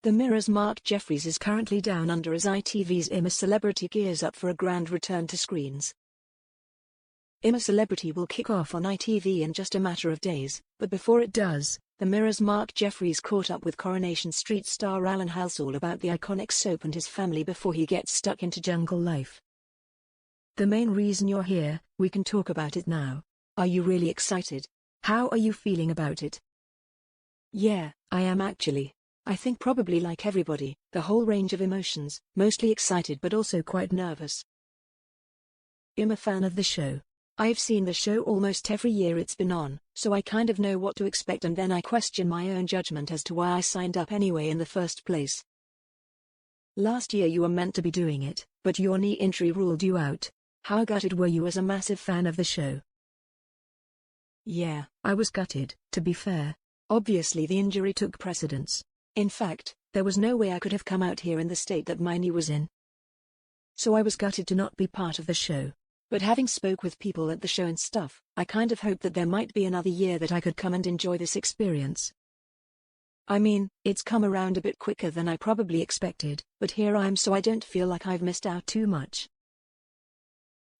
The Mirror's Mark Jeffries is currently down under as ITV's I'm a Celebrity gears up for a grand return to screens. I'm a Celebrity will kick off on ITV in just a matter of days, but before it does, the Mirror's Mark Jeffries caught up with Coronation Street star Alan Halsall about the iconic soap and his family before he gets stuck into jungle life. The main reason you're here, we can talk about it now. Are you really excited? How are you feeling about it? Yeah, I am actually. I think probably like everybody, the whole range of emotions, mostly excited but also quite nervous. I'm a fan of the show. I've seen the show almost every year it's been on, so I kind of know what to expect, and then I question my own judgment as to why I signed up anyway in the first place. Last year you were meant to be doing it, but your knee injury ruled you out. How gutted were you as a massive fan of the show? Yeah, I was gutted, to be fair. Obviously the injury took precedence. In fact, there was no way I could have come out here in the state that my knee was in. So I was gutted to not be part of the show. But having spoke with people at the show and stuff, I kind of hoped that there might be another year that I could come and enjoy this experience. I mean, it's come around a bit quicker than I probably expected, but here I am, so I don't feel like I've missed out too much.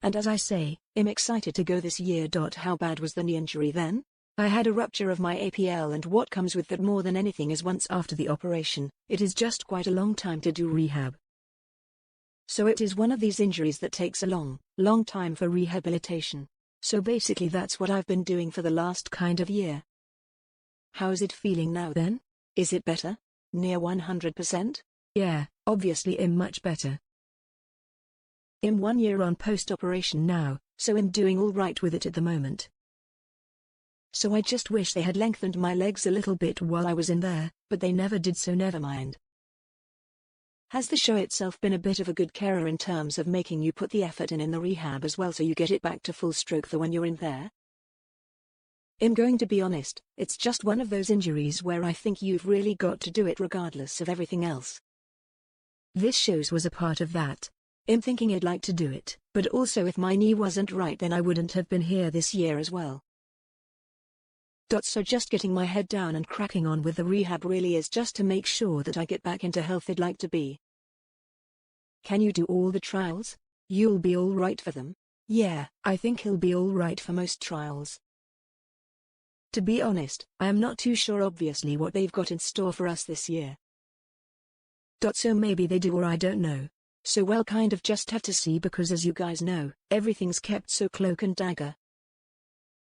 And as I say, I'm excited to go this year. How bad was the knee injury then? I had a rupture of my APL, and what comes with that more than anything is once after the operation, it is just quite a long time to do rehab. So it is one of these injuries that takes a long time for rehabilitation. So basically that's what I've been doing for the last kind of year. How's it feeling now then? Is it better? Near 100%? Yeah, obviously I'm much better. I'm 1 year on post-operation now, so I'm doing all right with it at the moment. So I just wish they had lengthened my legs a little bit while I was in there, but they never did, so never mind. Has the show itself been a bit of a good carer in terms of making you put the effort in the rehab as well so you get it back to full stroke for when you're in there? I'm going to be honest, it's just one of those injuries where I think you've really got to do it regardless of everything else. This shows was a part of that. I'm thinking I'd like to do it, but also if my knee wasn't right then I wouldn't have been here this year as well. So just getting my head down and cracking on with the rehab really is just to make sure that I get back into health I'd like to be. Can you do all the trials? You'll be all right for them? Yeah, I think he'll be all right for most trials. To be honest, I am not too sure obviously what they've got in store for us this year. So maybe they do, or I don't know. So we'll kind of just have to see, because as you guys know, everything's kept so cloak and dagger.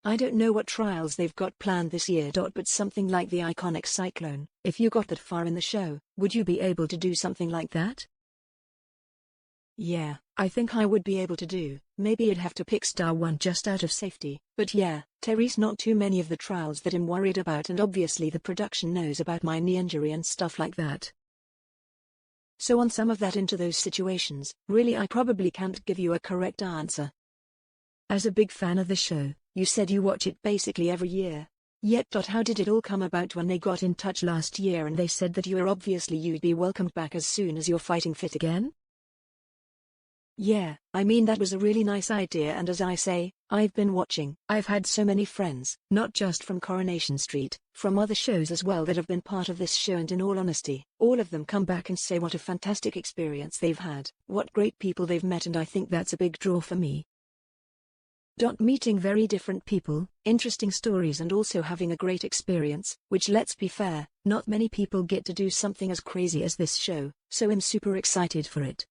I don't know what trials they've got planned this year. But something like the iconic cyclone, if you got that far in the show, would you be able to do something like that? Yeah, I think I would be able to do. Maybe I'd have to pick Star 1 just out of safety, but yeah, Terry's not too many of the trials that I'm worried about, and obviously the production knows about my knee injury and stuff like that. So on some of that into those situations, really I probably can't give you a correct answer. As a big fan of the show, you said you watch it basically every year. Yet. How did it all come about when they got in touch last year and they said that you'd be welcomed back as soon as you're fighting fit again? Yeah, I mean that was a really nice idea, and as I say, I've been watching. I've had so many friends, not just from Coronation Street, from other shows as well, that have been part of this show, and in all honesty, all of them come back and say what a fantastic experience they've had, what great people they've met, and I think that's a big draw for me. Meeting very different people, interesting stories, and also having a great experience, which, let's be fair, not many people get to do something as crazy as this show, so I'm super excited for it.